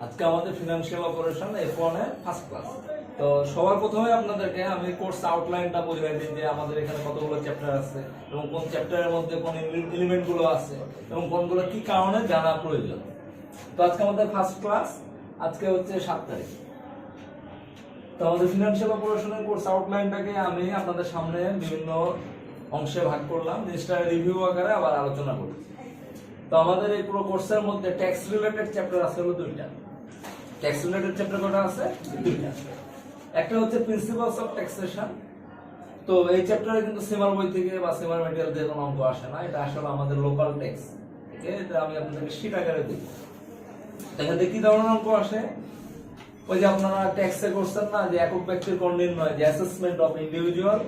আজকে আমাদের financial operation F1 এর ফার্স্ট ক্লাস। তো সবার প্রথমে আপনাদেরকে আমি কোর্স আউটলাইনটা বুঝিয়ে দিই যে আমাদের এখানে কতগুলো চ্যাপ্টার আছে এবং কোন চ্যাপ্টারের মধ্যে কোন এলিমেন্ট গুলো আছে এবং কোনগুলো কি কারণে জানা প্রয়োজন। তো আজকে আমাদের ফার্স্ট ক্লাস, আজকে হচ্ছে 7 তারিখ। তো আমাদের ফিনান্সিয়াল অপারেশনের কোর্স আউটলাইনটাকে আমি আপনাদের সামনে বিভিন্ন অংশে ভাগ করলাম, জিনিসটা রিভিউ আকারে আবার আলোচনা করব। তো আমাদের এই পুরো কোর্সের মধ্যে ট্যাক্স রিলেটেড চ্যাপ্টার আছে হলো 2টা। ট্যাক্স রিলেটেড চ্যাপ্টার কয়টা আছে? 2টা। একটা হচ্ছে প্রিন্সিপালস অফ ট্যাক্সেশন। তো এই চ্যাপ্টারে কিন্তু সিমার বই থেকে বা সিমার মেটেরিয়াল দিয়ে কোনো অঙ্ক আসে না, এটা আসলে আমাদের লোকাল ট্যাক্স। ঠিক আছে, এটা আমি আপনাদেরকে শীট আকারে দিই। এখানে কি ধরনের অঙ্ক আসে? ওই যে আপনারা ট্যাক্সে করছেন না যে একক ব্যক্তির কোন নির্ণয়, যে অ্যাসেসমেন্ট অফ ইন্ডিভিজুয়াল,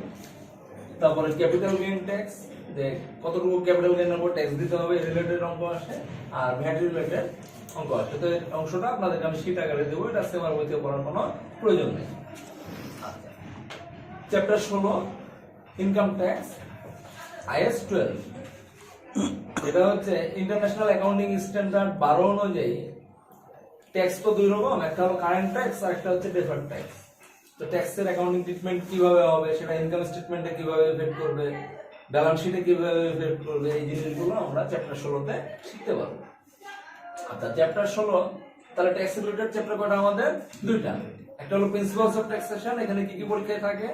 তারপরে ক্যাপিটাল গেইন ট্যাক্স, যে কতটুকু ক্যাপিটাল গেইনের উপর ট্যাক্স দিতে হবে, রিলেটেড অঙ্ক আসে, আর ভ্যাট রিলেটেড অঙ্ক আসে। তো এই অংশটা আপনাদেরকে আমি শীট আকারে দেবো, এটা সেমার বইতে পড়ার কোনো প্রয়োজন নেই। Chapter 16 income tax IAS 12। এটা হচ্ছে ইন্টারন্যাশনাল অ্যাকাউন্টিং স্ট্যান্ডার্ড 12 অনুযায়ী ট্যাক্স তো দুই রকম, একটা হলো কারেন্ট ট্যাক্স আর একটা হচ্ছে ডেফার্ড ট্যাক্স। তো ট্যাক্সের অ্যাকাউন্টিং ট্রিটমেন্ট কিভাবে হবে, সেটা ইনকাম স্টেটমেন্টে কিভাবে এফেক্ট করবে, ব্যালেন্স শিটে কিভাবে এফেক্ট করবে, এই জিনিসগুলো আমরা চ্যাপ্টার 16তে শিখতে পারবো। আচ্ছা, চ্যাপ্টার 16 তাহলে ট্যাক্স রিলেটেড চ্যাপ্টার কয়টা আমাদের? 2টা। একটা হলো প্রিন্সিপালস অফ ট্যাক্সেশন, এখানে কি কি পরীক্ষায় থাকে?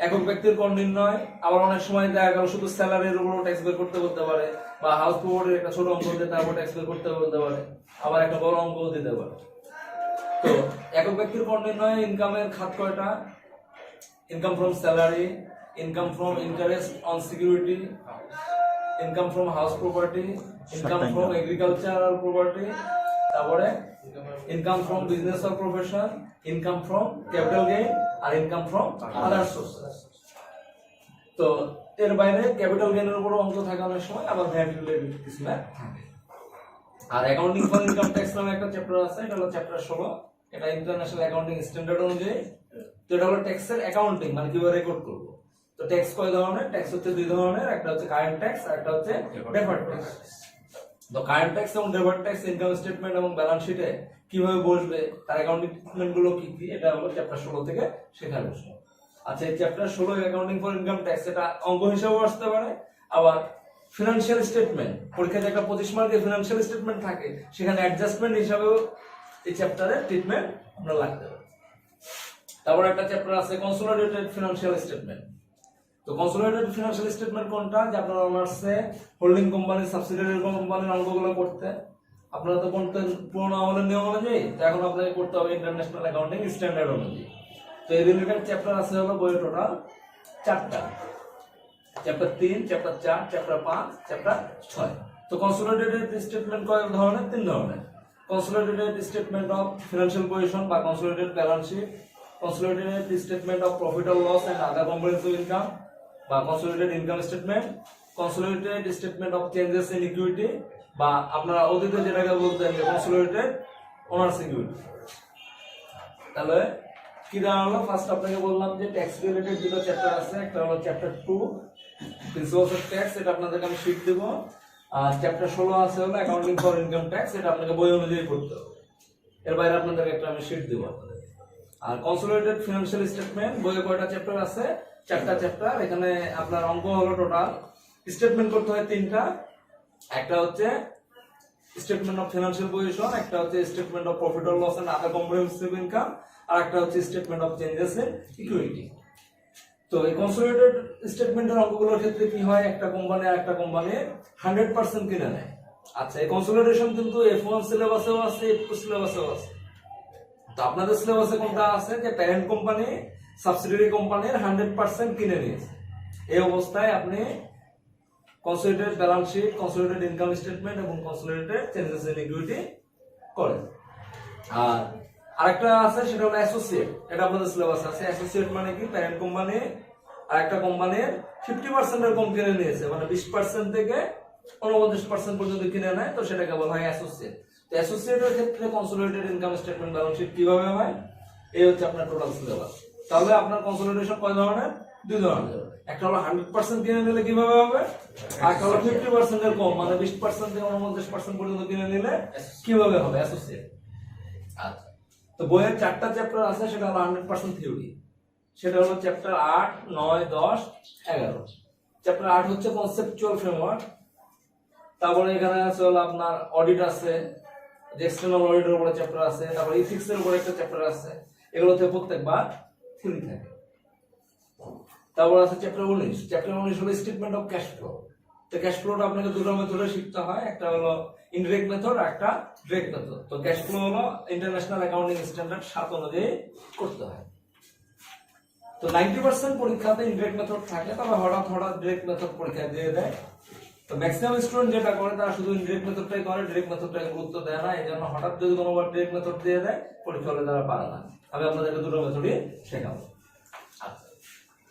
একক ব্যক্তির কোন নির্ণয়, আবার অনেক সময় দেখা গেল শুধু স্যালারির উপর ট্যাক্স বের করতে বলতে পারে, বা হাউস প্রপার্টির একটা ছোট অঙ্ক দিয়ে তারপর ট্যাক্স বের করতে বলতে পারে, আবার একটা বড় অঙ্কও দিতে পারে। তো একক ব্যক্তির কোন নির্ণয়, ইনকামের খাত কয়টা? Income from salary, income from interest on security, income from house property, income from agricultural property, তারপরে income from business or profession, income from capital gain, আর ইনকাম ফ্রম আদার সোর্সেস। তো এর বাইরে ক্যাপিটাল গেইনের উপর অঙ্ক থাকে অনেক সময়, আবার ভ্যাট রিলেটেড কিছু থাকে। আর অ্যাকাউন্টিং ফর ইনকাম ট্যাক্স নামে একটা চ্যাপ্টার আছে, এটা হলো চ্যাপ্টার 16। এটা ইন্টারন্যাশনাল অ্যাকাউন্টিং স্ট্যান্ডার্ড অনুযায়ী। তো এটা হলো ট্যাক্সের অ্যাকাউন্টিং, মানে কিভাবে রেকর্ড করব। তো ট্যাক্স কয় ধরনের? ট্যাক্স হচ্ছে 2 ধরনের, একটা হচ্ছে কারেন্ট ট্যাক্স আর একটা হচ্ছে ডেফার্ড ট্যাক্স। তো কারেন্ট ট্যাক্স এবং ডেফার্ড ট্যাক্স ইনকাম স্টেটমেন্ট এবং ব্যালেন্স শিটে কিভাবে বসবে, তার অ্যাকাউন্টিং ট্রিটমেন্ট গুলো কি কি, এটা হলো চ্যাপ্টার 16 থেকে শেখার বিষয়। আচ্ছা, এই chapter 16 accounting for income tax, এটা অঙ্ক হিসেবেও আসতে পারে, আবার ফিনান্সিয়াল স্টেটমেন্ট, পরীক্ষাতে একটা 25 মার্কের ফিনান্সিয়াল স্টেটমেন্ট থাকে, সেখানে অ্যাডজাস্টমেন্ট হিসাবেও এই চ্যাপ্টারে ট্রিটমেন্ট আমরা লাগতে পারে। তারপর একটা চ্যাপ্টার আছে কনসোলিডেটেড ফিনান্সিয়াল স্টেটমেন্ট। তো কনসোলিডেটেড ফিনান্সিয়াল স্টেটমেন্ট কোনটা? যে আপনারা অনার্সে হোল্ডিং কোম্পানি, সাবসিডিয়ারি কোম্পানির অঙ্কগুলো করতে আপনারা তো করতেন পুরোনো আমলের নিয়ম অনুযায়ী, তো এখন আপনাকে করতে হবে ইন্টারন্যাশনাল অ্যাকাউন্টিং স্ট্যান্ডার্ড অনুযায়ী। তো এই রিলেটেড চ্যাপ্টার আছে হলো বইয়ে টোটাল 4টা। Chapter 3, chapter 4, chapter 5, chapter 6। তো কনসোলিডেটেড স্টেটমেন্ট কয় ধরনের? 3 ধরনের। Consolidated statement of financial position বা consolidated balance sheet, consolidated statement of profit or loss and other comprehensive income বা consolidated income statement, consolidated statement of changes in equity, বা আপনারা অতীতে যেটাকে বলতেন যে কনসোলিডেটেড ওনার সিকিউরিটি। তাহলে কি দাঁড়ালো? ফার্স্ট আপনাকে বললাম যে ট্যাক্স রিলেটেড 2টা চ্যাপ্টার আছে, একটা হলো চ্যাপ্টার 2 প্রিন্সিপালস অফ ট্যাক্স, এটা আপনাদেরকে আমি শীট দেব। আর চ্যাপ্টার 16 আছে হলো অ্যাকাউন্টিং ফর ইনকাম ট্যাক্স, এটা আপনাকে বই অনুযায়ী পড়তে হবে। এর বাইরে আপনাদেরকে একটা আমি শীট দেব আপনাদের। আর কনসোলিডেটেড ফিনান্সিয়াল স্টেটমেন্ট বইয়ে কয়টা চ্যাপ্টার আছে? 4টা চ্যাপ্টার। এখানে আপনার অঙ্ক হলো টোটাল স্টেটমেন্ট করতে হয় 3টা। একটা হচ্ছে স্টেটমেন্ট অফ ফিনান্সিয়াল পজিশন, একটা হচ্ছে statement of profit or loss and other comprehensive income, আর একটা হচ্ছে statement of changes in equity. তো এই কনসোলিডেটেড স্টেটমেন্টের অঙ্কগুলোর ক্ষেত্রে কি হয়? একটা কোম্পানি আর একটা কোম্পানি 100% কিনে নেয়। আচ্ছা, এই কনসোলিডেশন কিন্তু F1 সিলেবাসেও আছে, F2 সিলেবাসেও আছে। তো আপনাদের সিলেবাসে কোনটা আছে? যে প্যারেন্ট কোম্পানি সাবসিডিয়ারি কোম্পানির 100% কিনে নিয়েছে। এই অবস্থায় আপনি consolidated balance sheet, consolidated income statement এবং কনসোলিডেটেড চেঞ্জেস ইন ইকুইটি করেন। আর আরেকটা আছে, সেটা হলো অ্যাসোসিয়েট। এটা আপনাদের সিলেবাসে আছে। অ্যাসোসিয়েট মানে কি? প্যারেন্ট কোম্পানি আর একটা কোম্পানির 50% এর কম কিনে নিয়েছে, মানে 20% থেকে 49% পর্যন্ত কিনে নেয়, তো সেটাকে বলা হয় অ্যাসোসিয়েট। তো অ্যাসোসিয়েটের ক্ষেত্রে consolidated income statement, balance sheet কিভাবে হয়? এই হচ্ছে আপনার টোটাল সিলেবাস। তাহলে আপনার কনসোলিডেশন কয় ধরনের? 2 ধরনের। একটা হলো 100% কিনে নিলে কিভাবে হবে, আর একটা হলো 50% এর কম, মানে 20% থেকে 49% পর্যন্ত কিনে নিলে কিভাবে হবে, অ্যাসোসিয়েট। আচ্ছা, তো বইয়ের 4টা চ্যাপ্টার আছে, সেটা হলো 100% থিওরি। সেটা হলো চ্যাপ্টার 8, 9, 10, 11। চ্যাপ্টার 8 হচ্ছে কনসেপচুয়াল ফ্রেমওয়ার্ক। তারপরে এখানে আছে হলো আপনার অডিট আছে, যে এক্সটার্নাল অডিটের উপরে চ্যাপ্টার আছে, তারপর ইথিক্স এর উপরে একটা চ্যাপ্টার আছে, এগুলোতে প্রত্যেকবার থিওরি থাকে। তারপর আছে চ্যাপ্টার 19। চ্যাপ্টার 19 হলো স্টেটমেন্ট অফ ক্যাশ ফ্লো। তো ক্যাশ ফ্লোটা আপনাকে দুটো মেথডে শিখতে হয়, একটা হলো ইনডিরেক্ট মেথড আর একটা ডিরেক্ট মেথড। তো ক্যাশ ফ্লো হলো ইন্টারন্যাশনাল অ্যাকাউন্টিং স্ট্যান্ডার্ড 7 অনুযায়ী করতে হয়। তো 90% পরীক্ষাতে ইনডিরেক্ট মেথড থাকে, তবে হঠাৎ হঠাৎ ডিরেক্ট মেথড পরীক্ষা দিয়ে দেয়। তো ম্যাক্সিমাম স্টুডেন্ট যেটা করে তারা শুধু ইনডিরেক্ট মেথডটাই করে, ডিরেক্ট মেথডটাকে গুরুত্ব দেয় না। এই জন্য হঠাৎ যদি কোনোবার ডিরেক্ট মেথড দিয়ে দেয়, পরীক্ষা হলে তারা পারে না। আমি আপনাদেরকে দুটো মেথডই শেখাবো। আচ্ছা,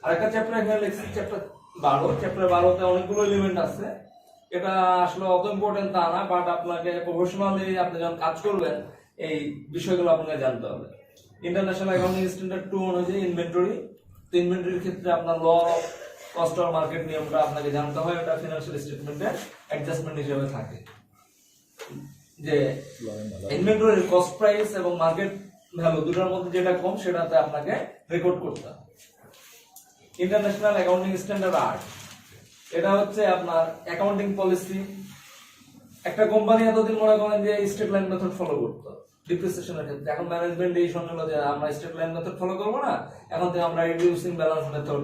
আরেকটা চ্যাপ্টার এখানে লিখছি, চ্যাপ্টার 12। চ্যাপ্টার 12তে অনেকগুলো এলিমেন্ট আছে। এটা আসলে অত ইম্পর্টেন্ট তা না, বাট আপনাকে প্রফেশনালি আপনি যখন কাজ করবেন এই বিষয়গুলো আপনাকে জানতে হবে। ইন্টারন্যাশনাল অ্যাকাউন্টিং স্ট্যান্ডার্ড 2 অনুযায়ী ইনভেন্টরি। তো ইনভেন্টরির ক্ষেত্রে আপনার ল কস্ট অফ মার্কেট নিয়মটা আপনাকে জানতে হয়, এটা ফিনান্সিয়াল স্টেটমেন্টে অ্যাডজাস্টমেন্ট হিসেবে থাকে, যে ইনভেন্টরির কস্ট প্রাইস এবং মার্কেট ভ্যালু দুটোর মধ্যে যেটা কম সেটাতে আপনাকে রেকর্ড করতে হবে। ইন্টারন্যাশনাল অ্যাকাউন্টিং স্ট্যান্ডার্ড 8, এটা হচ্ছে আপনার অ্যাকাউন্টিং পলিসি। একটা কোম্পানি এতদিন মনে করেন যে স্ট্রেট লাইন মেথড ফলো করতো ডিপ্রিসিয়েশনের ক্ষেত্রে, এখন ম্যানেজমেন্ট এই শুনল যে আমরা স্ট্রেট লাইন মেথড ফলো করবো না, এখন থেকে আমরা রিডিউসিং ব্যালেন্স মেথড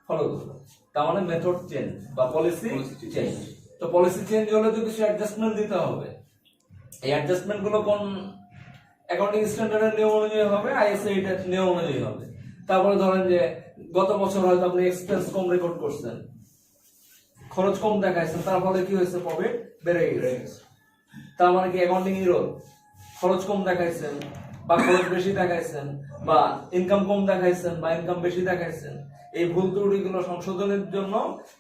ফলো করবো। তার মানে মেথড চেঞ্জ বা পলিসি চেঞ্জ। তো পলিসি চেঞ্জ হলে তো কিছু অ্যাডজাস্টমেন্ট দিতে হবে। এই অ্যাডজাস্টমেন্ট গুলো কোন অ্যাকাউন্টিং স্ট্যান্ডার্ডের নিয়ম অনুযায়ী হবে, আইএসএ এর নিয়ম অনুযায়ী হবে। তারপরে ধরেন যে গত বছর হয়তো আপনি এক্সপেন্স কম রেকর্ড করছেন, খরচ কম দেখাইছেন, তার ফলে কি হয়েছে, প্রফিট বেড়ে গেছে। তার মানে কি অ্যাকাউন্টিং এরর, খরচ কম দেখাইছেন বা খরচ বেশি দেখাইছেন, বা ইনকাম কম দেখাইছেন বা ইনকাম বেশি দেখাইছেন, এই ভুল ত্রুটিগুলো সংশোধনের জন্য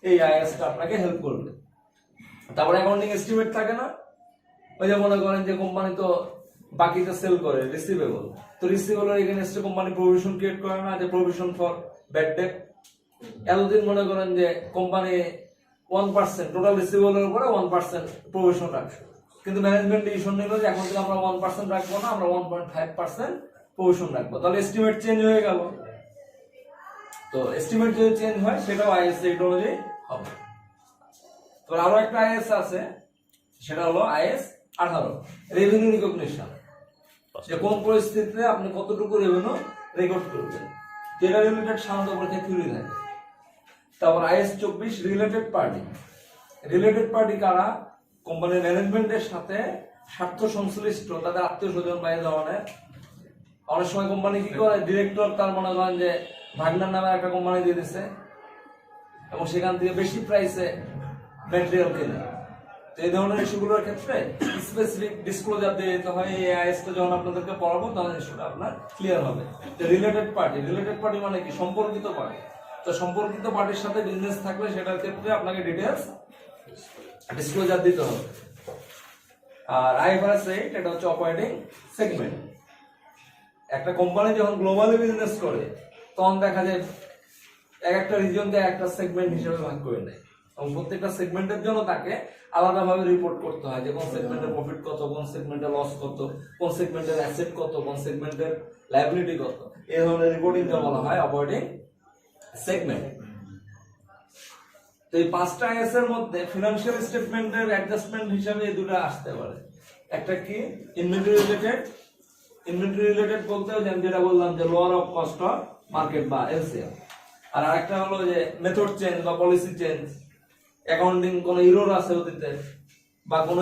এই আইএসটা আপনাকে হেল্প করবে। তারপরে অ্যাকাউন্টিং এস্টিমেট থাকে না, ওই যে মনে করেন যে কোম্পানি তো বাকিটা সেল করে রিসিভেবল, তো রিসিভেবলের এগেইনস্টে কোম্পানি প্রভিশন ক্রিয়েট করে না, যে প্রভিশন ফর ব্যাড ডেট। এতদিন মনে করেন যে কোম্পানি 1% টোটাল রিসিভেবলের উপরে 1% প্রভিশন রাখছে, কিন্তু ম্যানেজমেন্ট ডিসিশন নিল যে এখন থেকে আমরা 1% রাখবো না, আমরা 1.5% প্রভিশন রাখবো। তাহলে এস্টিমেট চেঞ্জ হয়ে গেল। তো এস্টিমেট যদি চেঞ্জ হয় সেটাও আইএস টেকনোলজি হবে। তো আরো একটা আইএস আছে, সেটা হলো আইএস 18, রেভিনিউ রিকগনিশন। যে কোন পরিস্থিতিতে আপনি কতটুকু রেভিনিউ রেকর্ড করবেন, যেটা রিলেটেড সাধারণত পরীক্ষায় থিওরি থাকে। তারপর is 24, related party. Related party কারা, কোম্পানির ম্যানেজমেন্টের সাথে স্বার্থ সংশ্লিষ্ট তাদের আত্মীয় স্বজন বা এই ধরনের। অনেক সময় কোম্পানি কি করে, ডিরেক্টর তার মনে করেন যে ভাগনার নামে একটা কোম্পানি দিয়ে দিচ্ছে এবং সেখান থেকে বেশি প্রাইসে ম্যাটেরিয়াল কেনে। তো এই ধরনের ইস্যুগুলোর ক্ষেত্রে স্পেসিফিক ডিসক্লোজার দিয়ে দিতে হয়। এই আইএসটা যখন আপনাদেরকে পড়াবো তখন ইস্যুটা আপনার ক্লিয়ার হবে। রিলেটেড পার্টি, রিলেটেড পার্টি মানে কি, সম্পর্কিত পার্টি। তো সম্পর্কিত পার্টির সাথে বিজনেস থাকলে সেটার ক্ষেত্রে আপনাকে ডিটেইলস ডিসক্লোজার দিতে হবে। আর আইএফআরএস 8, এটা হচ্ছে অপারেটিং সেগমেন্ট। একটা কোম্পানি যখন গ্লোবালি বিজনেস করে তখন দেখা যায় এক একটা রিজিয়নকে একটা সেগমেন্ট হিসেবে ভাগ করে নেয়, এবং প্রত্যেকটা সেগমেন্টের জন্য তাকে আলাদাভাবে রিপোর্ট করতে হয় যে কোন সেগমেন্টের প্রফিট কত, কোন সেগমেন্টের লস কত, কোন সেগমেন্টের অ্যাসেট কত, কোন সেগমেন্টের লায়াবিলিটি কত। এই ধরনের রিপোর্টিংকে বলা হয় অপারেটিং সেগমেন্ট। তো এই 5টা আইএস এর মধ্যে ফিনান্সিয়াল স্টেটমেন্টের অ্যাডজাস্টমেন্ট হিসেবে এই দুটো আসতে পারে। একটা কি, ইনভেন্টরি রিলেটেড। ইনভেন্টরি রিলেটেড বলতে যেটা বললাম যে lower of cost of market বা এলসিএম। আর আরেকটা হলো যে মেথড চেঞ্জ বা পলিসি চেঞ্জ, অ্যাকাউন্টিং কোন এরর আছে অতীতে বা কোন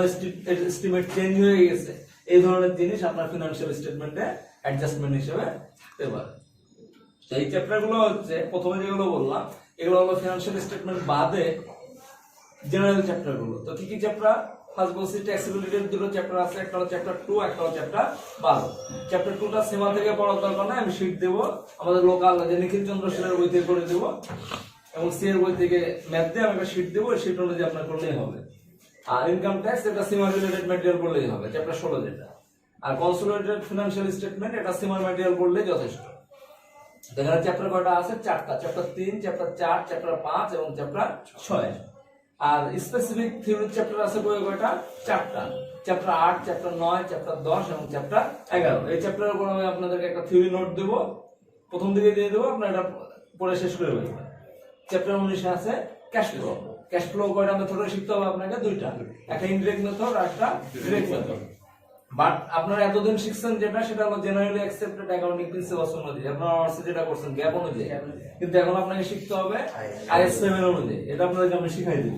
এস্টিমেট চেঞ্জ হয়ে গেছে, এই ধরনের জিনিস আপনার ফিনান্সিয়াল স্টেটমেন্টে অ্যাডজাস্টমেন্ট হিসেবে থাকতে পারে। তো এই চ্যাপ্টারগুলো হচ্ছে প্রথমে যেগুলো বললাম এগুলো হলো ফিনান্সিয়াল স্টেটমেন্ট বাদে জেনারেল চ্যাপ্টারগুলো। তো কি কি চ্যাপ্টার, ফার্স্ট বলছি ট্যাক্সেবিলিটির দুটো চ্যাপ্টার আছে, একটা হলো চ্যাপ্টার 2, একটা হলো চ্যাপ্টার 12। চ্যাপ্টার 2টা সীমা থেকে পড়ার দরকার নাই, আমি শীট দেবো আমাদের লোকাল যে নিখিল চন্দ্র সেনের বই থেকে করে দেবো, এবং সি এর বই থেকে ম্যাথ দিয়ে আমি একটা শীট দেবো, এই শীট অনুযায়ী আপনার করলেই হবে। আর ইনকাম ট্যাক্স, এটা সীমা রিলেটেড ম্যাটেরিয়াল বললেই হবে, চ্যাপ্টার 16 যেটা। আর কনসোলিডেটেড ফিনান্সিয়াল স্টেটমেন্ট, এটা সীমার ম্যাটেরিয়াল বললেই যথেষ্ট। এখানে চ্যাপ্টার কয়টা আছে, 4টা, চ্যাপ্টার 3, চ্যাপ্টার 4, চ্যাপ্টার 5 এবং চ্যাপ্টার 6। আর স্পেসিফিক থিওরি চ্যাপ্টার আছে বই কয়টা? 4টা। চ্যাপ্টার 8, চ্যাপ্টার 9, চ্যাপ্টার 10 এবং চ্যাপ্টার 11। এই চ্যাপ্টারের উপর আমি আপনাদেরকে একটা থিওরি নোট দেব, প্রথম দিকে দিয়ে দেব, আপনারা এটা পড়ে শেষ করে ফেলবেন। চ্যাপ্টার 19 এ আছে ক্যাশ ফ্লো। ক্যাশ ফ্লো কয়টা মেথডে শিখতে হবে আপনাকে? 2টা, একটা ইনডিরেক্ট মেথড আর একটা ডিরেক্ট মেথড। বাট আপনারা এতদিন শিখছেন যেটা, সেটা হলো জেনারেলি অ্যাকসেপ্টেড অ্যাকাউন্টিং প্রিন্সিপালস অনুযায়ী, আপনারা অনার্সে যেটা করছেন গ্যাপ অনুযায়ী, কিন্তু এখন আপনাকে শিখতে হবে আইএস 7 অনুযায়ী। এটা আপনাদেরকে আমি শিখাই দিব।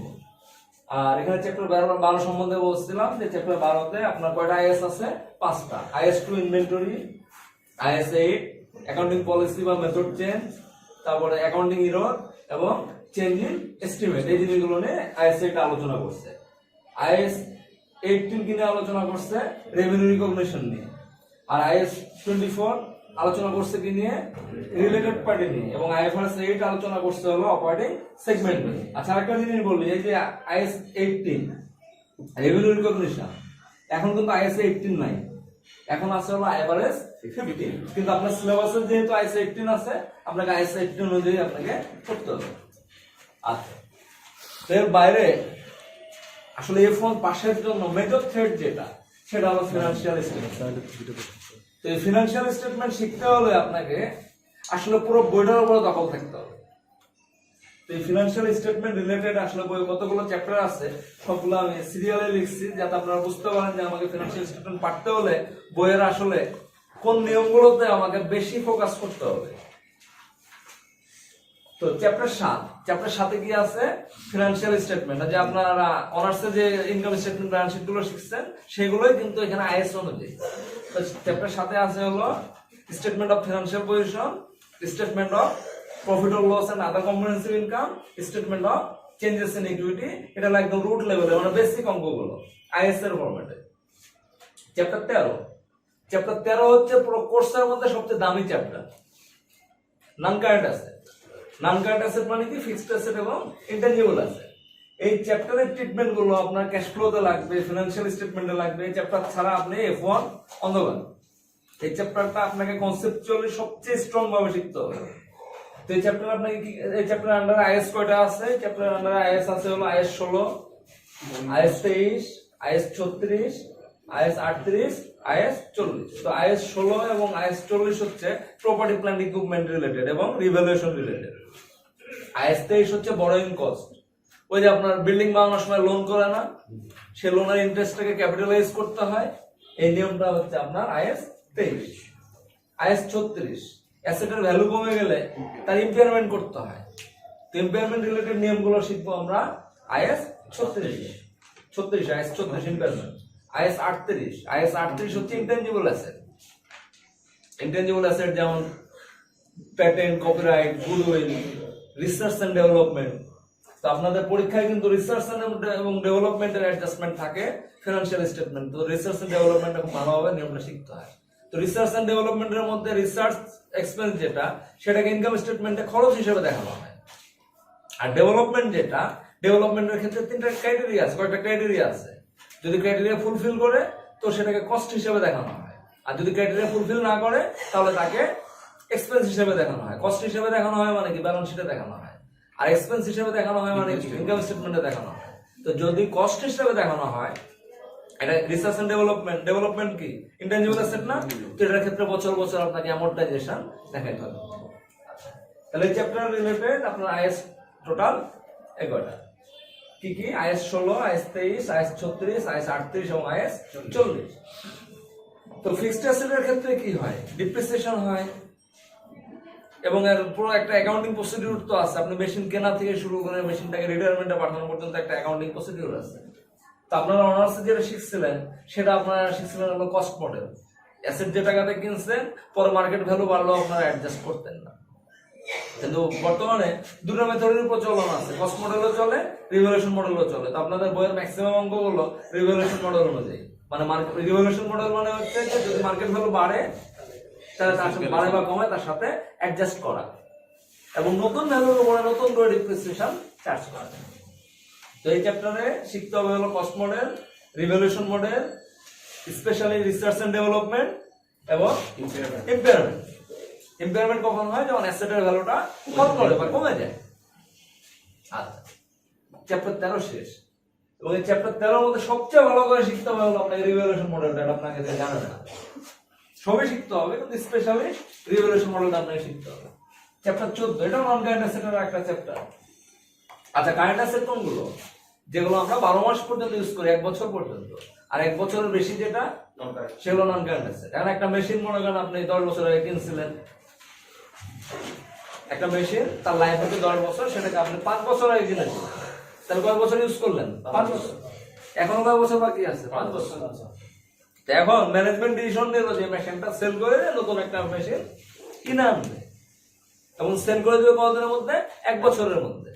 আর এখানে চ্যাপ্টার 12 সম্বন্ধে বলছিলাম যে চ্যাপ্টার 12 তে আপনার কয়টা আইএস আছে? 5টা। Is 2 inventory, is 8 accounting policy বা মেথড চেঞ্জ, তারপরে অ্যাকাউন্টিং এরর এবং চেঞ্জ ইন এস্টিমেট, এই জিনিসগুলো নিয়ে আইএস 8 আলোচনা করছে। আইএস 18 কিনে আলোচনা করছে রেভিনিউ রিকগনিশন নিয়ে। আর আইএস 24 আলোচনা করছে কি নিয়ে? রিলেটেড পার্টি নিয়ে। এবং আইএফআরএস 8 আলোচনা করছে হলো অপারেটিং সেগমেন্ট নিয়ে। আচ্ছা, আরেকটা জিনিস বলি, এই যে আইএস 18 রেভিনিউ রিকগনিশন, এখন কিন্তু আইএস 18 নাই, এখন আছে হলো আইএফআরএস 15। কিন্তু আপনার সিলেবাসে যেহেতু আইএস 18 আছে, আপনাকে আইএস 18 অনুযায়ী আপনাকে করতে হবে। আচ্ছা, এর বাইরে আসলে F1 পাশের জন্য মেজর থ্রেড যেটা, সেটা হলো ফিনান্সিয়াল স্টেটমেন্ট। তো এই ফিনান্সিয়াল স্টেটমেন্ট শিখতে হলে আপনাকে আসলে পুরো বইটার উপরে দখল থাকতে হবে। তো এই ফিনান্সিয়াল স্টেটমেন্ট রিলেটেড আসলে বই কতগুলো চ্যাপ্টার আছে, সবগুলো আমি সিরিয়ালে লিখছি, যাতে আপনারা বুঝতে পারেন যে আমাকে ফিনান্সিয়াল স্টেটমেন্ট পড়তে হলে বইয়ের আসলে কোন নিয়মগুলোতে আমাকে বেশি ফোকাস করতে হবে। তো চ্যাপ্টার 7 কি আছে? Financial statement. যে আপনারা অনার্সে যে ইনকাম স্টেটমেন্ট, ব্যালেন্স শিট গুলো শিখছেন, সেগুলোই কিন্তু এখানে আইএস অনুযায়ী। তো চ্যাপ্টার 7 আছে হলো statement of financial position, statement of profit or loss and other comprehensive income, statement of changes in equity. এটা একদম রুট লেভেলে, মানে বেসিক অঙ্কগুলো আইএস এর ফরম্যাটে। চ্যাপ্টার 13 হচ্ছে পুরো কোর্সের মধ্যে সবচেয়ে দামি চ্যাপ্টার, নন কারেন্ট অ্যাসেট। নন কারেন্ট অ্যাসেট মানে কি? ফিক্সড অ্যাসেট এবং ইনটেনজিবল অ্যাসেট। এই চ্যাপ্টারের ট্রিটমেন্ট গুলো আপনার ক্যাশ ফ্লোতে লাগবে, ফিনান্সিয়াল স্টেটমেন্টে লাগবে। এই চ্যাপ্টার ছাড়া আপনি F1 অন্ধকার। এই চ্যাপ্টারটা আপনাকে কনসেপচুয়ালি সবচেয়ে স্ট্রং ভাবে শিখতে হবে। তো এই চ্যাপ্টার আপনাকে কি, এই চ্যাপ্টারের আন্ডারে আইএস কয়টা আছে? চ্যাপ্টারের আন্ডারে আইএস আছে হলো is 16, is 23, is 36, is 38, is 40। তো আইএস 16 এবং আইএস 40 হচ্ছে প্রপার্টি প্ল্যান্ট ইকুইপমেন্ট রিলেটেড এবং রিভ্যালুয়েশন রিলেটেড। আইএস 23 হচ্ছে বরোইং কস্ট। ওই যে আপনার বিল্ডিং বানানোর সময় লোন করে না, সে লোনের ইন্টারেস্টটাকে ক্যাপিটালাইজ করতে হয়, এই নিয়মটা হচ্ছে আপনার আইএস 23। আইএস 36 অ্যাসেটের ভ্যালু কমে গেলে তার ইম্পেয়ারমেন্ট করতে হয়। তো ইম্পেয়ারমেন্ট রিলেটেড নিয়মগুলো শিখবো আমরা আইএস 36 আইএস 36 ইম্পেয়ারমেন্ট। আইএস 38 হচ্ছে ইনটেনজিবল অ্যাসেট। ইনটেনজিবল অ্যাসেট যেমন patent, copyright, goodwill, research and development. তো আপনাদের পরীক্ষায় কিন্তু রিসার্চ এবং ডেভেলপমেন্টের অ্যাডজাস্টমেন্ট থাকে ফিনান্সিয়াল স্টেটমেন্ট। তো রিসার্চ এন্ড ডেভেলপমেন্ট ভালোভাবে নিয়মটা শিখতে হয়। তো রিসার্চ এন্ড ডেভেলপমেন্টের মধ্যে রিসার্চ এক্সপেন্স যেটা, সেটাকে ইনকাম স্টেটমেন্টে খরচ হিসেবে দেখানো হয়। আর ডেভেলপমেন্ট যেটা, ডেভেলপমেন্টের ক্ষেত্রে 3টা ক্রাইটেরিয়া আছে। কয়টা ক্রাইটেরিয়া আছে? যদি ক্রাইটেরিয়া ফুলফিল করে তো সেটাকে কস্ট হিসেবে দেখানো হয়, আর যদি ক্রাইটেরিয়া ফুলফিল না করে তাহলে তাকে এক্সপেন্স হিসেবে দেখানো হয়। কস্ট হিসেবে দেখানো হয় মানে কি? ব্যালেন্স শিটে দেখানো হয়। আর এক্সপেন্স হিসেবে দেখানো হয় মানে কি? ইনকাম স্টেটমেন্টে দেখানো হয়। তো যদি কস্ট হিসেবে দেখানো হয়, এটা রিসার্চ এন্ড ডেভেলপমেন্ট কি? ইনটেনজিবল অ্যাসেট না? তো এটার ক্ষেত্রে বছর বছর আপনাকে অ্যামortization দেখাইতে হবে। তাহলে এই চ্যাপ্টার রিলেটেড আপনার আইএস টোটাল 11টা। কি কি? আইএস 16, আইএস 23, আইএস 36, আইএস 38 এবং আইএস 40। তো ফিক্সড অ্যাসেটের ক্ষেত্রে কি হয়? ডিপ্রিসিয়েশন হয় এবং এর পুরো একটা অ্যাকাউন্টিং প্রসিডিউর তো আছে। আপনি মেশিন কেনা থেকে শুরু করে মেশিনটাকে রিটায়ারমেন্টে পাঠানো পর্যন্ত একটা অ্যাকাউন্টিং প্রসিডিউর আছে। তো আপনারা অনার্সে যেটা শিখছিলেন, সেটা আপনারা শিখছিলেন হলো কস্ট মডেল। অ্যাসেট যে টাকাতে কিনছেন, পরে মার্কেট ভ্যালু বাড়লেও আপনারা অ্যাডজাস্ট করতেন না। কিন্তু বর্তমানে দুটো মেথডের উপর চলন আছে, কস্ট মডেলও চলে, রিভ্যালুয়েশন মডেলও চলে। তো আপনাদের বইয়ের ম্যাক্সিমাম অঙ্কগুলো রিভ্যালুয়েশন মডেল অনুযায়ী। মানে রিভ্যালুয়েশন মডেল মানে হচ্ছে যে যদি মার্কেট ভ্যালু বাড়ে, তাহলে তার সাথে বাড়ে বা কমে তার সাথে অ্যাডজাস্ট করা, এবং নতুন ভ্যালুর উপরে নতুন করে ডিপ্রিসিয়েশন চার্জ করা। তো এই চ্যাপ্টারে শিখতে হবে হলো cost model, revaluation model, specially research and development এবং ইম্পেয়ারমেন্ট। ইম্পেয়ারমেন্ট কখন হয়? যখন অ্যাসেটের ভ্যালুটা কম করে বা কমে যায়। আচ্ছা, চ্যাপ্টার 13 শেষ, এবং এই চ্যাপ্টার 13 মধ্যে সবচেয়ে ভালো করে শিখতে হবে হলো আপনাকে রিভ্যালুয়েশন মডেলটা। আপনাকে যে জানেন না সবই শিখতে হবে, কিন্তু স্পেশালি রিভ্যালুয়েশন মডেলটা আপনাকে শিখতে হবে। চ্যাপ্টার 14 এটা নন কারেন্ট অ্যাসেটের একটা চ্যাপ্টার। আচ্ছা, কারেন্ট অ্যাসেট কোনগুলো? যেগুলো আমরা 12 মাস পর্যন্ত ইউজ করি, 1 বছর পর্যন্ত, আর 1 বছরের বেশি যেটা সেগুলো নন কারেন্ট অ্যাসেট। এখন একটা মেশিন মনে করেন আপনি 10 বছর আগে কিনছিলেন, একটা মেশিন তার লাইফ হচ্ছে 10 বছর, সেটাকে আপনি 5 বছর আগে কিনেছেন, তাহলে কয় বছর ইউজ করলেন? 5 বছর। এখনো কয় বছর বাকি আছে? 5 বছর। তো এখন ম্যানেজমেন্ট ডিসিশন নিল যে মেশিনটা সেল করে নতুন একটা মেশিন কিনে আনবে, এবং সেল করে দেবে কতদিনের মধ্যে? 1 বছরের মধ্যে।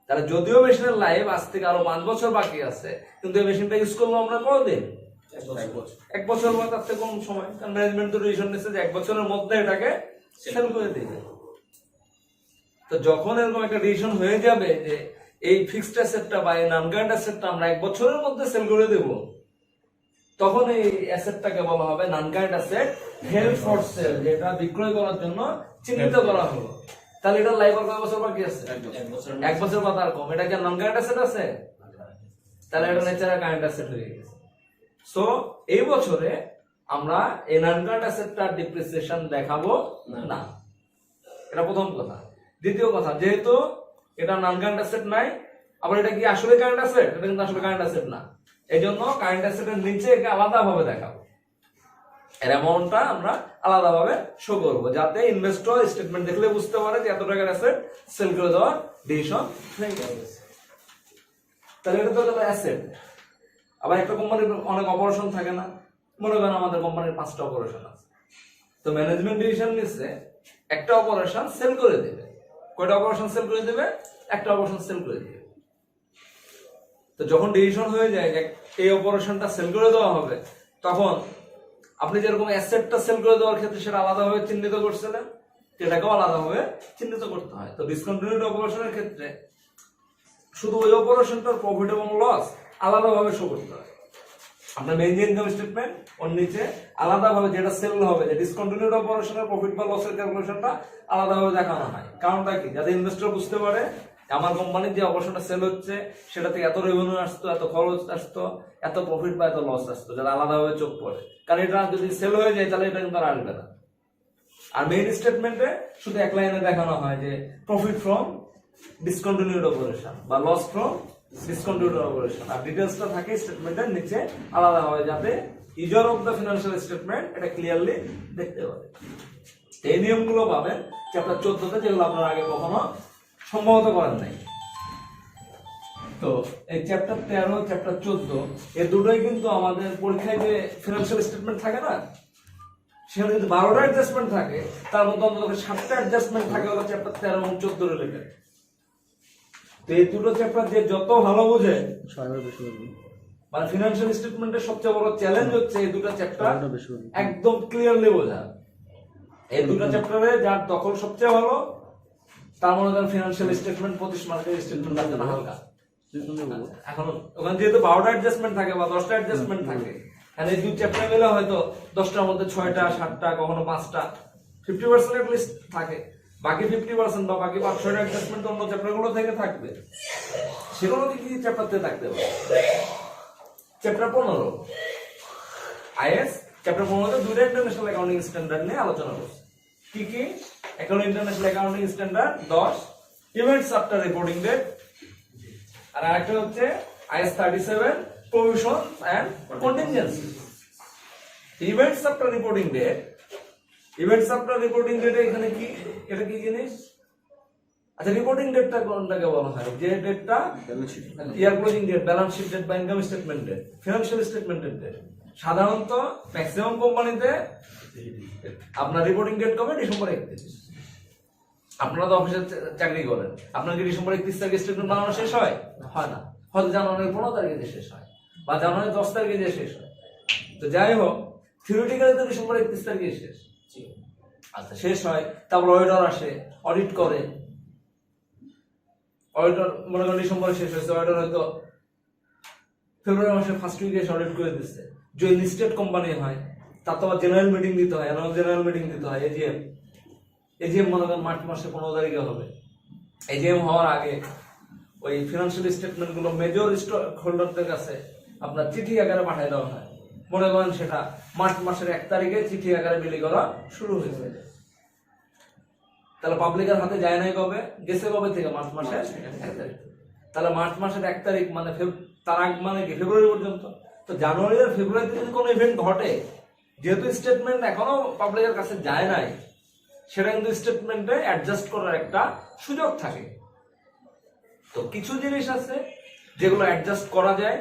তাহলে যদিও মেশিনের লাইফ আজ থেকে আরো 5 বছর বাকি আছে, কিন্তু এই মেশিনটা ইউজ করলো আমরা কতদিন? 1 বছর বা তার থেকে কম সময়। কারণ ম্যানেজমেন্ট তো ডিসিশন নিচ্ছে যে 1 বছরের মধ্যে এটাকে সেল করে দিবে। তো যখন এরকম একটা ডিসিশন হয়ে যাবে যে এই ফিক্সড অ্যাসেটটা বা এই নন কারেন্ট অ্যাসেটটা আমরা 1 বছরের মধ্যে সেল করে দেব, তখন এই অ্যাসেটটাকে বলা হবে নন current asset held for sale, যেটা বিক্রয় করার জন্য চিহ্নিত করা হলো। তাহলে এটার লাইফ আর কয় বছর বাকি আছে? 1 বছর বা তার কম। এটা কি নন কারেন্ট অ্যাসেট আছে? তাহলে এটা ন্যাচারাল কারেন্ট অ্যাসেট হয়ে গেছে। সো এই বছরে আমরা এই নন কারেন্ট অ্যাসেটটার ডিপ্রিসিয়েশন দেখাবো না, এটা প্রথম কথা। দ্বিতীয় কথা, যেহেতু এটা নন কারেন্ট অ্যাসেট নাই, আবার এটা কি আসলে কারেন্ট অ্যাসেট? এটা কিন্তু আসলে কারেন্ট অ্যাসেট না, এই জন্য কারেন্ট অ্যাসেটের নিচে একে আলাদাভাবে দেখাবো, এর অ্যামাউন্টটা আমরা আলাদাভাবে শো করবো, যাতে ইনভেস্টর স্টেটমেন্ট দেখলে বুঝতে পারে যে এত টাকার অ্যাসেট সেল করে দেওয়ার ডিসিশন হয়ে গেছে। তাহলে এটা তো হলো অ্যাসেট। আবার একটা কোম্পানির অনেক অপারেশন থাকে না, মনে করেন আমাদের কোম্পানির 5টা অপারেশন আছে, তো ম্যানেজমেন্ট ডিসিশন নিচ্ছে একটা অপারেশন সেল করে দেবে। কয়টা অপারেশন সেল করে দেবে? একটা অপারেশন সেল করে দেবে। তো যখন ডিসিশন হয়ে যায় যে এই অপারেশনটা সেল করে দেওয়া হবে, তখন আপনি যেরকম অ্যাসেটটা সেল করে দেওয়ার ক্ষেত্রে সেটা আলাদাভাবে চিহ্নিত করছিলেন, সেটাকেও আলাদাভাবে চিহ্নিত করতে হয়। তো ডিসকন্টিনিউড অপারেশনের ক্ষেত্রে শুধু ওই অপারেশনটার প্রফিট এবং লস আলাদাভাবে শো করতে হয়। আপনার মেইন ইনকাম স্টেটমেন্ট ওর নিচে আলাদাভাবে যেটা সেল হবে, যে ডিসকন্টিনিউড অপারেশনের প্রফিট বা লসের ক্যালকুলেশনটা আলাদাভাবে দেখানো হয়। কারণটা কি? যাতে ইনভেস্টর বুঝতে পারে আমার কোম্পানির যে অপারেশনটা সেল হচ্ছে সেটা থেকে এত রেভিনিউ আসতো, এত খরচ আসতো, এত প্রফিট বা এত লস আসতো, যাতে আলাদাভাবে চোখ পড়ে। কারণ এটা যদি সেল হয়ে যায় তাহলে এটা কিন্তু আর আসবে না। আর মেইন স্টেটমেন্টে শুধু এক লাইনে দেখানো হয় যে প্রফিট ফ্রম ডিসকন্টিনিউড অপারেশন বা লস ফ্রম ডিসকন্টিনিউড অপারেশন, আর ডিটেইলসটা থাকে স্টেটমেন্টের নিচে আলাদা হয়, যাতে user of the financial statement এটা ক্লিয়ারলি দেখতে পারে। এই নিয়মগুলো পাবেন চ্যাপ্টার 14তে, যেগুলো আপনারা আগে কখনো সম্ভবত করেন নাই। তো এই চ্যাপ্টার 13, চ্যাপ্টার 14 এই দুটোই কিন্তু আমাদের পরীক্ষায় যে ফিনান্সিয়াল স্টেটমেন্ট থাকে না, সেখানে যদি 12টা অ্যাডজাস্টমেন্ট থাকে, তার মধ্যে অন্তত 7টা অ্যাডজাস্টমেন্ট থাকে হলো চ্যাপ্টার 13 এবং 14 রিলেটেড। তো এই দুটো চ্যাপ্টার যে যত ভালো বোঝে, মানে ফিনান্সিয়াল স্টেটমেন্টের সবচেয়ে বড় চ্যালেঞ্জ হচ্ছে এই দুটো চ্যাপ্টার একদম ক্লিয়ারলি বোঝা। এই দুটো চ্যাপ্টারে যার দখল সবচেয়ে ভালো, তার মনে করেন ফিনান্সিয়াল স্টেটমেন্ট 25 মার্কের স্টেটমেন্ট তার জন্য হালকা। এখন ওখানে যেহেতু 12টা অ্যাডজাস্টমেন্ট থাকে বা 10টা অ্যাডজাস্টমেন্ট থাকে, আর এই দুই চ্যাপ্টার মিলে হয়তো 10টার মধ্যে 6টা 7টা কখনো 5টা 50% এট লিস্ট থাকে। বাকি 50% বা বাকি 500টা অ্যাডজাস্টমেন্ট অন্য চ্যাপ্টারগুলো থেকে থাকবে, সেগুলো কি চ্যাপ্টারতে থাকতে পারে। চ্যাপ্টার 15 আইএস, চ্যাপ্টার 15তে দুইটা ইন্টারন্যাশনাল অ্যাকাউন্টিং স্ট্যান্ডার্ড নিয়ে আলোচনা করছে। কি কি? একটা international accounting standard 10, events after reporting date, আর আরেকটা হচ্ছে IAS 37, provision and contingency. Events after reporting date, events after reporting date এখানে কি, এটা কি জিনিস? আচ্ছা, রিপোর্টিং ডেটটা কোনটাকে বলা হয়? যে ডেটটা year closing date, balance sheet date বা ইনকাম স্টেটমেন্ট ডেট, ফিনান্সিয়াল স্টেটমেন্টের ডেট। সাধারণত ম্যাক্সিমাম কোম্পানিতে আপনার রিপোর্টিং ডেট কবে? ডিসেম্বর 31। আপনারা তো অফিসে চাকরি করেন, আপনার কি ডিসেম্বর 31 তারিখে স্টেটমেন্ট বানানো শেষ হয়? হয় না, হয়তো জানুয়ারির 15 তারিখে শেষ হয় বা জানুয়ারির 10 তারিখে শেষ হয়। তো যাই হোক, থিওরিটিক্যালি তো ডিসেম্বর 31 তারিখে শেষ। আচ্ছা, শেষ হয়, তারপর অডিটর আসে, অডিট করে। অডিটর মনে করেন ডিসেম্বরে শেষ হয়েছে, অডিটর হয়তো ফেব্রুয়ারি মাসের ফার্স্ট উইকে এসে অডিট করে দিচ্ছে। যদি লিস্টেড কোম্পানি হয়, তার তো আবার জেনারেল মিটিং দিতে হয়, অ্যানুয়াল জেনারেল মিটিং দিতে হয়, এজিএম মনে করেন মার্চ মাসের 15 তারিখে হবে। এজিএম হওয়ার আগে ওই ফিনান্সিয়াল স্টেটমেন্ট গুলো মেজর স্টক হোল্ডারদের কাছে আপনার চিঠি আকারে পাঠিয়ে দেওয়া হয়। মনে করেন সেটা মার্চ মাসের 1 তারিখে চিঠি আকারে বিলি করা শুরু হয়েছে, তাহলে পাবলিকের হাতে যায় নাই কবে, গেছে কবে থেকে, মার্চ মাসের 1 তারিখ। তাহলে মার্চ মাসের 1 তারিখ মানে তার আগ মানে কি ফেব্রুয়ারি পর্যন্ত। তো জানুয়ারি আর ফেব্রুয়ারিতে যদি কোনো ইভেন্ট ঘটে, যেহেতু স্টেটমেন্ট এখনো পাবলিকের কাছে যায় নাই, সেটা কিন্তু স্টেটমেন্টে অ্যাডজাস্ট করার একটা সুযোগ থাকে। তো কিছু জিনিস আছে যেগুলো অ্যাডজাস্ট করা যায়।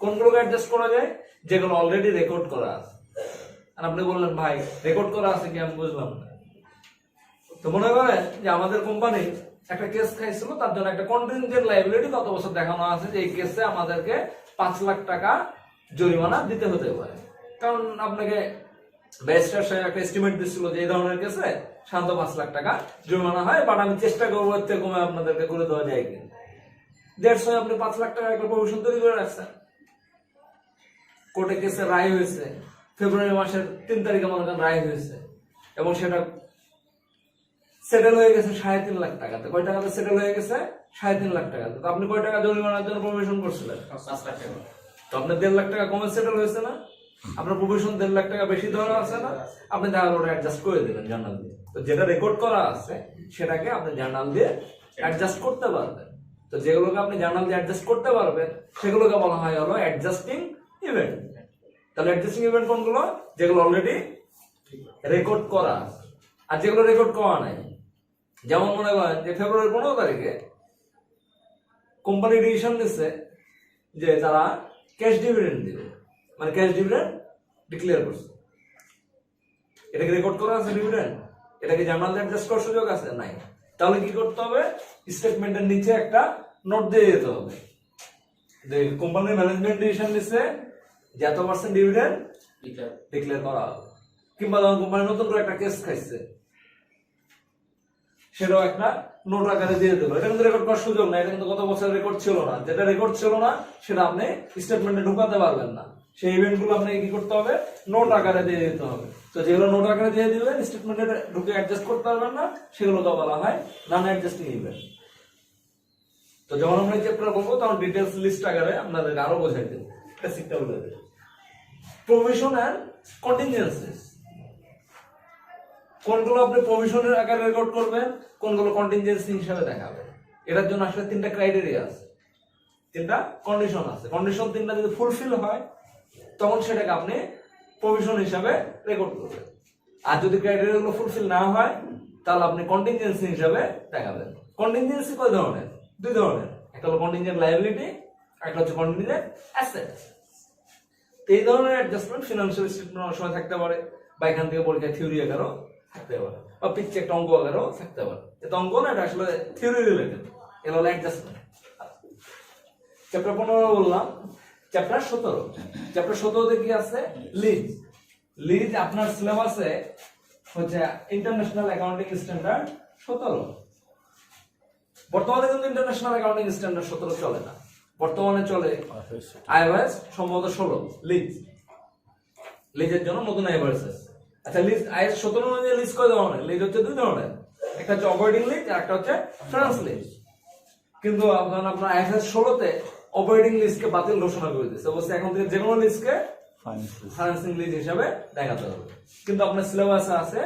কোনগুলোকে অ্যাডজাস্ট করা যায়? যেগুলো অলরেডি রেকর্ড করা আছে। আর আপনি বললেন ভাই রেকর্ড করা আছে কি, আমি বুঝলাম না। তো মনে করেন যে আমাদের কোম্পানি একটা কেস খাইছিল, তার জন্য একটা কন্টিনজেন্ট লায়াবিলিটি গত বছর দেখানো আছে যে এই কেসে আমাদেরকে 5 লাখ টাকা জরিমানা দিতে হতে পারে। কারণ আপনাকে ব্যারিস্টার সাহেব একটা এস্টিমেট দিচ্ছিল যে এই ধরনের কেসে সাধারণত 5 লাখ টাকা জরিমানা হয়, বাট আমি চেষ্টা করবো এর থেকে কমে আপনাদেরকে করে দেওয়া যায় কিনা। দেড় সময় আপনি 5 লাখ টাকা একটা প্রভিশন তৈরি করে রাখছেন। কোর্টে কেসে রায় হয়েছে ফেব্রুয়ারি মাসের 3 তারিখে মনে করেন রায় হয়েছে, এবং সেটা সেটেল হয়ে গেছে 3.5 লাখ টাকাতে। কয় টাকাতে সেটেল হয়ে গেছে? 3.5 লাখ টাকাতে। তো আপনি কয় টাকা জরিমানার জন্য প্রভিশন করছিলেন? 5 লাখ টাকা। তো আপনার 1.5 লাখ টাকা কমে সেটেল হয়েছে না? আপনার প্রভিশন 1.5 লাখ টাকা বেশি ধরা আছে না? আপনি তাহলে ওটা অ্যাডজাস্ট করে দেবেন জার্নাল দিয়ে। তো যেটা রেকর্ড করা আছে সেটাকে আপনি জার্নাল দিয়ে অ্যাডজাস্ট করতে পারবেন। তো যেগুলোকে আপনি জার্নাল দিয়ে অ্যাডজাস্ট করতে পারবেন সেগুলোকে বলা হয় হলো অ্যাডজাস্টিং ইভেন্ট। তাহলে অ্যাডজাস্টিং ইভেন্ট কোনগুলো? যেগুলো অলরেডি রেকর্ড করা আছে আর যেগুলো রেকর্ড করা নাই। যেমন মনে করেন যে ফেব্রুয়ারি 15 তারিখে কোম্পানি ডিসিশন নিচ্ছে যে তারা ক্যাশ ডিভিডেন্ড দিবে, মানে ক্যাশ ডিভিডেন্ড ডিক্লেয়ার করছে। এটা কি রেকর্ড করা আছে ডিভিডেন্ড? এটা কি জার্নালে অ্যাডজাস্ট করার সুযোগ আছে? নাই। তাহলে কি করতে হবে? স্টেটমেন্টের নিচে একটা নোট দিয়ে দিতে হবে যে কোম্পানির ম্যানেজমেন্ট ডিসিশন নিচ্ছে যে এত % ডিভিডেন্ড ডিক্লেয়ার করা হবে। কিংবা যখন কোম্পানি নতুন করে একটা কেস খাইছে সেটাও একটা নোট আকারে দিয়ে দিল। এটা কিন্তু রেকর্ড করার সুযোগ না, এটা কিন্তু গত বছর রেকর্ড ছিল না। যেটা রেকর্ড ছিল না সেটা আপনি স্টেটমেন্টে ঢুকাতে পারবেন না। সেই ইভেন্ট গুলো আপনাকে কি করতে হবে? নোট আকারে দিয়ে দিতে হবে। তো যেগুলো নোট আকারে দিয়ে দিলেন স্টেটমেন্টে ঢুকে অ্যাডজাস্ট করতে পারবেন না, সেগুলোকে বলা হয় নন অ্যাডজাস্টিং ইভেন্ট। তো যখন আমরা চ্যাপ্টার বলবো তখন ডিটেইলস লিস্ট আকারে আপনাদেরকে আরো বোঝাই দেব, বেসিকটা বলে দেব। প্রভিশন এন্ড কন্টিনজেন্সিস, কোনগুলো আপনি প্রভিশনের আকারে রেকর্ড করবেন, কোনগুলো কন্টিনজেন্সি হিসেবে দেখাবেন। এটার জন্য আসলে 3টা ক্রাইটেরিয়া আছে, 3টা কন্ডিশন আছে। কন্ডিশন 3টা যদি ফুলফিল হয় তখন সেটাকে আপনি প্রভিশন হিসাবে রেকর্ড করবেন। আর যদি ক্রাইটেরিয়া গুলো ফুলফিল না হয় তাহলে আপনি কন্টিনজেন্সি হিসাবে দেখাবেন। কন্টিনজেন্সি কয় ধরনের? 2 ধরনের। একটা হলো কন্টিনজেন্ট লায়াবিলিটি, একটা হচ্ছে কন্টিনজেন্ট অ্যাসেট। এই ধরনের অ্যাডজাস্টমেন্ট ফিনান্সিয়াল স্টেটমেন্ট অনেক সময় থাকতে পারে, বা এখান থেকে পরীক্ষায় থিওরি আকারও থাকতে পারে, বা পিচ্ছে একটা অঙ্ক আকারও থাকতে পারে। এটা অঙ্ক না, এটা আসলে থিওরি রিলেটেড। এটা হলো অ্যাডজাস্টমেন্ট। চ্যাপ্টার 15 বললাম। চ্যাপ্টার 17, চ্যাপ্টার 17 কি আছে? লিজ। লিজ আপনার সিলেবাসে হচ্ছে ইন্টারন্যাশনাল অ্যাকাউন্টিং স্ট্যান্ডার্ড 17। বর্তমানে কিন্তু ইন্টারন্যাশনাল অ্যাকাউন্টিং স্ট্যান্ডার্ড 17 চলে না, বর্তমানে চলে আইএফআরএস সম্ভবত 16 লিজ। লিজের জন্য নতুন আইএফআরএস আছে। আচ্ছা, লিজ আইএস 17 অনুযায়ী লিজ কয় ধরনের? লিজ হচ্ছে 2 ধরনের, একটা হচ্ছে অপারেটিং লিজ আর একটা হচ্ছে ফিনান্স লিজ। কিন্তু আপনার আইএফআরএস 16 তে অপারেটিং লিজকে বাতিল ঘোষণা করে দিয়েছে, অবশ্যই এখন থেকে যে কোনো লিজকে ফাইন্যান্সিং লিজ হিসাবে দেখাতে হবে। কিন্তু আপনার সিলেবাসে আছে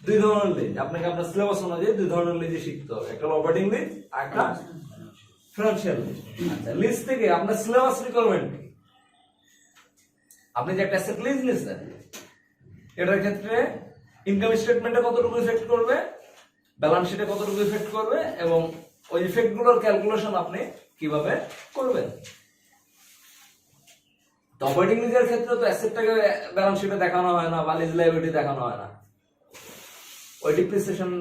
2 ধরনের লিজ। আপনাকে আপনার সিলেবাস অনুযায়ী 2 ধরনের লিজ শিখতে হবে, একটা অপারেটিং লিজ আর একটা ফিনান্সিয়াল লিজ। আচ্ছা, লিজ থেকে আপনার সিলেবাস রিকোয়ারমেন্ট কি? আপনি যে একটা অ্যাসেট লিজ নিছেন, এটার ক্ষেত্রে ইনকাম স্টেটমেন্টে কতটুকু ইফেক্ট করবে, ব্যালেন্স শিটে কতটুকু ইফেক্ট করবে, এবং ওই ইফেক্ট গুলোর ক্যালকুলেশন আপনি কিভাবে করবেন। তো অপারেটিং লিজের ক্ষেত্রে তো অ্যাসেটটাকে ব্যালেন্স শিটে দেখানো হয় না, বা লিজ লায়াবিলিটি দেখানো হয় না, ওই ডিপ্রিসিয়েশন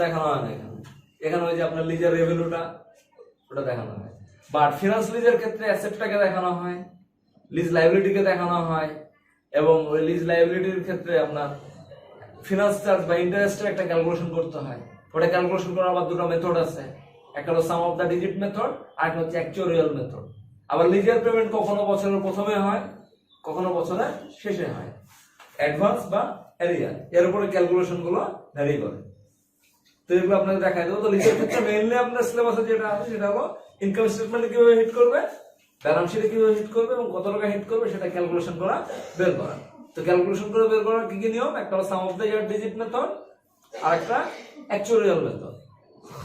দেখানো হয় না। এখানে ওই যে আপনার লিজের রেভিনিউটা ওটা দেখানো হয়। বাট ফিনান্স লিজের ক্ষেত্রে অ্যাসেটটাকে দেখানো হয়, লিজ লায়াবিলিটিকে দেখানো হয়, এবং ওই লিজ লায়াবিলিটির ক্ষেত্রে আপনার ফিনান্স চার্জ বা ইন্টারেস্টের একটা ক্যালকুলেশন করতে হয়। ওটা ক্যালকুলেশন করার আবার 2টা মেথড আছে, একটা হলো sum of the digit method আর একটা হচ্ছে অ্যাকচুয়ারিয়াল মেথড। আবার লিজের পেমেন্ট কখনো বছরের প্রথমে হয়, কখনো বছরের শেষে হয়, অ্যাডভান্স বা এরিয়া, এর উপরে ক্যালকুলেশন গুলো ভ্যারি করে। তো এগুলো আপনাকে দেখাই দেবো। তো লিখে ক্ষেত্রে মেইনলি আপনার সিলেবাসে যেটা আছে সেটা হলো ইনকাম স্টেটমেন্টে কিভাবে হিট করবে, ব্যালেন্স শিটে কিভাবে হিট করবে এবং কত টাকা হিট করবে সেটা ক্যালকুলেশন করা, বের করা। তো ক্যালকুলেশন করে বের করার কি কি নিয়ম, একটা হলো sum of the year digit method, আর একটা অ্যাকচুয়ারিয়াল মেথড।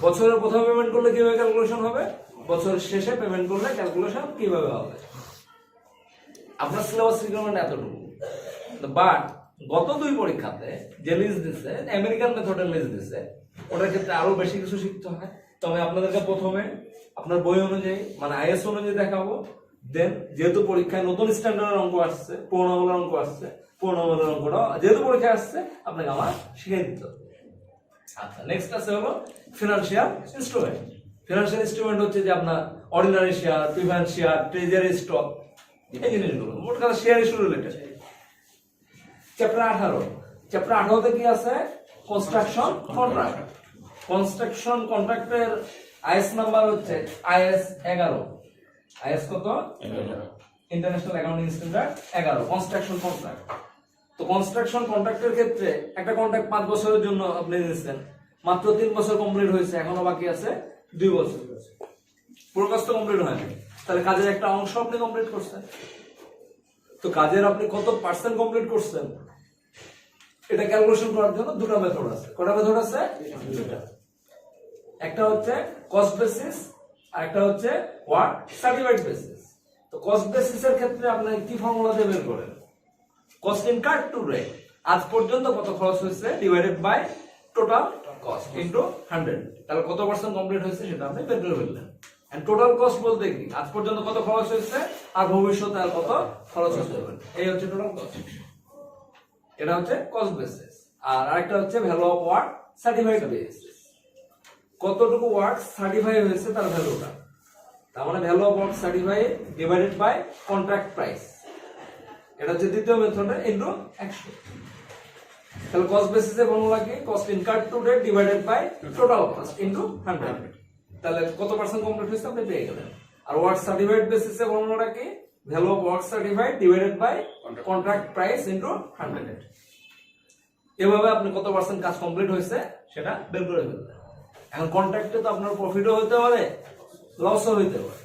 বছরের প্রথমে পেমেন্ট করলে কিভাবে ক্যালকুলেশন হবে, বছরের শেষে পেমেন্ট করলে ক্যালকুলেশন কিভাবে হবে। আপনার সিলেবাস রিকোয়ারমেন্ট এতটুকু। বাট গত 2 পরীক্ষাতে যে লিস্ট দিচ্ছে, আমেরিকান মেথডের লিস্ট দিচ্ছে, ওটার ক্ষেত্রে আরো বেশি কিছু শিখতে হয়। তো আমি আপনাদেরকে প্রথমে আপনার বই অনুযায়ী মানে আইএস অনুযায়ী দেখাবো। দেন যেহেতু পরীক্ষায় নতুন স্ট্যান্ডার্ডের অঙ্ক আসছে, পুরোনো আমলের অঙ্ক আসছে, পুরোনো আমলের অঙ্কটা যেহেতু পরীক্ষায় আসছে আপনাকে আমার শিখিয়ে দিতে হবে। আচ্ছা, নেক্সট আছে হলো ফিনান্সিয়াল ইনস্ট্রুমেন্ট। ফিনান্সিয়াল ইনস্ট্রুমেন্ট হচ্ছে যে আপনার ordinary share, preference share, treasury stock, এই জিনিসগুলো মোট কথা share issue related. Chapter 18, chapter 18 তে কি আছে, কনস্ট্রাকশন কন্ট্রাক্ট। কনস্ট্রাকশন কন্ট্রাক্টের আইএস নাম্বার হচ্ছে আইএস 11। আইএস কত? 11, international accounting standard 11, construction contract. তো কনস্ট্রাকশন কন্ট্রাক্টের ক্ষেত্রে একটা কন্ট্রাক্ট 5 বছরের জন্য আপনি নিয়েছেন, মাত্র 3 বছর কমপ্লিট হয়েছে, এখনো বাকি আছে 2 বছর, পুরো কাজ তো কমপ্লিট হয়নি। তাহলে কাজের একটা অংশ আপনি কমপ্লিট করছেন। তো কাজের আপনি কত পার্সেন্ট কমপ্লিট করছেন এটা ক্যালকুলেশন করার জন্য দুটো মেথড আছে। কয়টা মেথড আছে? দুটো। একটা হচ্ছে কস্ট বেসিস আর একটা হচ্ছে ওয়ার্ক সার্টিফাইড বেসিস। তো কস্ট বেসিসের ক্ষেত্রে আপনি কি ফর্মুলা দিয়ে বের করেন, কস্ট ইনকার্ড টু রেট, আজ পর্যন্ত কত খরচ হয়েছে divided by total cost into 100। তাহলে কত পার্সেন্ট কমপ্লিট হয়েছে সেটা আপনি বের করে ফেললেন। এন্ড টোটাল কস্ট বলতে কি, আজ পর্যন্ত কত খরচ হয়েছে আর ভবিষ্যতে আর কত খরচ হতে পারে, এই হচ্ছে টোটাল কস্ট। এটা হচ্ছে কস্ট বেসিস। আর আরেকটা হচ্ছে value of work certified basis, কতটুকু ওয়ার্ক সার্টিফাই হয়েছে তার ভ্যালুটা। তার মানে value of work certify divided by contract price, এটা হচ্ছে দ্বিতীয় মেথডে ইনটু 100। তাহলে কস্ট বেসিসে ফর্মুলা কি, cost incurred to date divided by total cost into 100। তাহলে কত পার্সেন্ট কমপ্লিট হয়েছে আপনি পেয়ে গেলেন। আর ওয়ার্ক সার্টিফাইড বেসিসে ফর্মুলাটা কি, value of work certified divided by contract price into 100। এভাবে আপনি কত পার্সেন্ট কাজ কমপ্লিট হয়েছে সেটা বের করে ফেলবেন। এখন কন্ট্রাক্টে তো আপনার প্রফিটও হতে পারে, লসও হতে পারে।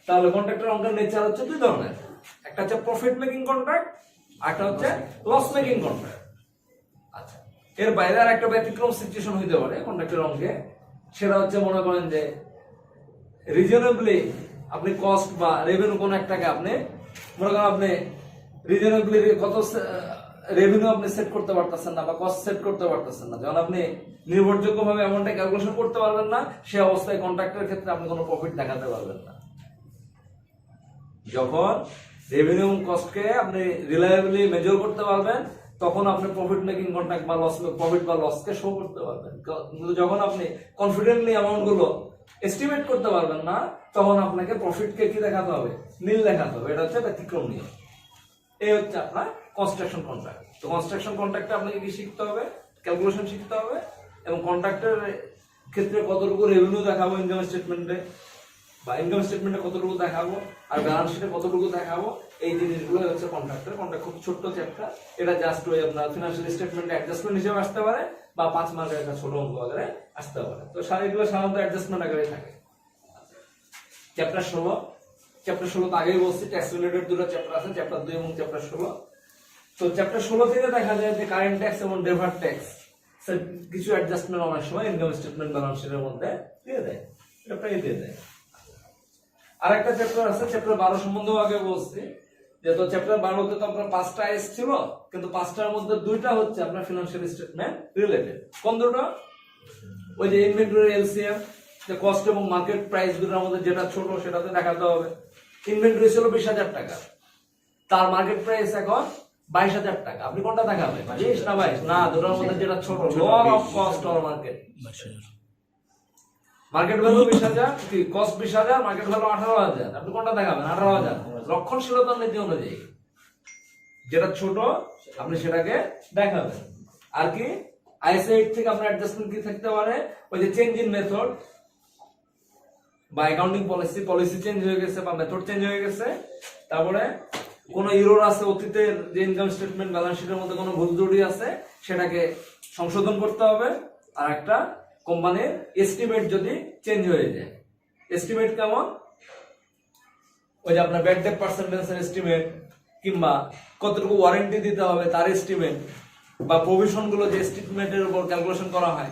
তাহলে কন্ট্রাক্টের অঙ্কের নেচার হচ্ছে 2 ধরনের, একটা হচ্ছে প্রফিট মেকিং কন্ট্রাক্ট, আর একটা হচ্ছে লস মেকিং কন্ট্রাক্ট। আচ্ছা, এর বাইরে আর একটা ব্যতিক্রম সিচুয়েশন হইতে পারে কন্ট্রাক্টের অঙ্কে, সেটা হচ্ছে মনে করেন যে রিজনেবলি আপনি কস্ট বা রেভিনিউ কোন একটাকে আপনি মনে করেন আপনি রিজনেবলি কত রেভিনিউ আপনি সেট করতে পারতেছেন না বা কস্ট সেট করতে পারতেছেন না, যখন আপনি নির্ভরযোগ্যভাবে এমনটা ক্যালকুলেশন করতে পারবেন না, সেই অবস্থায় কন্ট্রাক্টের ক্ষেত্রে আপনি কোনো প্রফিট দেখাতে পারবেন না। যখন রেভিনিউ কস্টকে আপনি রিলায়েবলি মেজার করতে পারবেন তখন আপনি প্রফিট মেকিং কন্ট্রাক্ট বা লস প্রফিট বা লসকে শো করতে পারবেন। কিন্তু যখন আপনি কনফিডেন্টলি অ্যামাউন্ট গুলো এস্টিমেট করতে পারবেন না তখন আপনাকে প্রফিটকে কি দেখাতে হবে, নীল দেখাতে হবে। এটা হচ্ছে ব্যতিক্রম নিয়ম। এই হচ্ছে আপনার কনস্ট্রাকশন কন্ট্রাক্ট। তো কনস্ট্রাকশন কন্ট্রাক্টে আপনাকে কি শিখতে হবে, ক্যালকুলেশন শিখতে হবে, এবং কন্ট্রাক্টের ক্ষেত্রে কতটুকু রেভিনিউ দেখাবো ইনকাম স্টেটমেন্টে, বা ইনকাম স্টেটমেন্টে কতটুকু দেখাবো আর ব্যালেন্স শিটে কতটুকু দেখাবো, এই জিনিসগুলো হচ্ছে কন্ট্রাক্টের। কন্ট্রাক্ট খুব ছোট্ট চ্যাপ্টার, এটা জাস্ট ওই আপনার ফিনান্সিয়াল স্টেটমেন্টে অ্যাডজাস্টমেন্ট হিসেবে আসতে পারে বা 5 মার্কের একটা ছোট অঙ্ক আকারে আসতে পারে। তো এগুলো সাধারণত অ্যাডজাস্টমেন্ট আকারে থাকে। চ্যাপ্টার 16, চ্যাপ্টার 16 তো আগেই বলছি ট্যাক্স রিলেটেড দুটো চ্যাপ্টার আছে, চ্যাপ্টার 2 এবং চ্যাপ্টার 16। তো চ্যাপ্টার 16 থেকে দেখা যায় যে কারেন্ট ট্যাক্স এবং ডেফার্ড ট্যাক্স কিছু অ্যাডজাস্টমেন্ট অনেক সময় ইনকাম স্টেটমেন্ট ব্যালেন্স শিটের মধ্যে দিয়ে দেয়, এটা প্রায় দিয়ে দেয়। আরেকটা চ্যাপ্টার আছে চ্যাপ্টার 12 সম্বন্ধেও আগে বলছি, যে তো চ্যাপ্টার 12 তে তো আপনার 5টা আইএস ছিল, কিন্তু 5টার মধ্যে 2টা হচ্ছে আপনার ফিনান্সিয়াল স্টেটমেন্ট রিলেটেড। কোন দুটো? ওই যে ইনভেন্টরি এলসিএম, যে কস্ট এবং মার্কেট প্রাইস দুটোর মধ্যে যেটা ছোট সেটাতে দেখাতে হবে। ইনভেন্টরি ছিল 20,000 টাকা, তার মার্কেট প্রাইস এখন 22,000 টাকা, আপনি কোনটা দেখাবেন, 20 না 22? না, দুটোর মধ্যে যেটা ছোট, lower of cost or market. Market value 20,000, কি কস্ট 20,000, মার্কেট ভ্যালু 18,000, আপনি কোনটা দেখাবেন? 18,000। রক্ষণশীলতার নীতি অনুযায়ী যেটা ছোট আপনি সেটাকে দেখাবেন। আর কি আইএস 8 থেকে আপনার অ্যাডজাস্টমেন্ট কি থাকতে পারে, ওই যে চেঞ্জ ইন মেথড বা অ্যাকাউন্টিং পলিসি চেঞ্জ হয়ে গেছে বা মেথড চেঞ্জ হয়ে গেছে, তারপরে কোনো ইরর আছে অতীতের যে ইনকাম স্টেটমেন্ট ব্যালেন্স শিটের মধ্যে কোনো ভুল ত্রুটি আছে সেটাকে সংশোধন করতে হবে, আর একটা কোম্পানির এস্টিমেট যদি চেঞ্জ হয়ে যায়। এস্টিমেট কেমন? ওই যে আপনার ব্যাড ডেট পার্সেন্টেজের এস্টিমেট, কিংবা কতটুকু ওয়ারেন্টি দিতে হবে তার এস্টিমেট, বা প্রভিশন গুলো যে এস্টিমেটের উপর ক্যালকুলেশন করা হয়।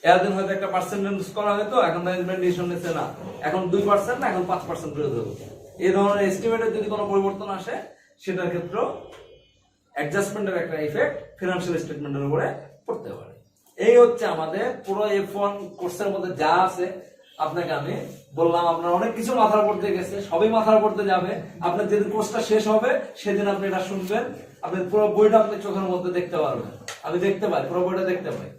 এতদিন হয়তো একটা পার্সেন্টেজ করা হয়তো, এখন ম্যানেজমেন্ট ডিসিশন নিচ্ছে না এখন 2% না এখন 5% করে দেবো। এই ধরনের এস্টিমেটের যদি কোনো পরিবর্তন আসে সেটার ক্ষেত্রে অ্যাডজাস্টমেন্টের একটা ইফেক্ট ফিনান্সিয়াল স্টেটমেন্টের উপরে পড়তে পারে। এই হচ্ছে আমাদের পুরো F1 কোর্সের মধ্যে যা আছে। আপনাকে আমি বললাম আপনার অনেক কিছু মাথার উপর দিয়ে গেছে, সবই মাথার উপর দিয়ে যাবে। আপনার যেদিন কোর্সটা শেষ হবে সেদিন আপনি এটা শুনবেন, আপনি পুরো বইটা আপনি চোখের মধ্যে দেখতে পারবেন। আমি দেখতে পাই, পুরো বইটা দেখতে পাই।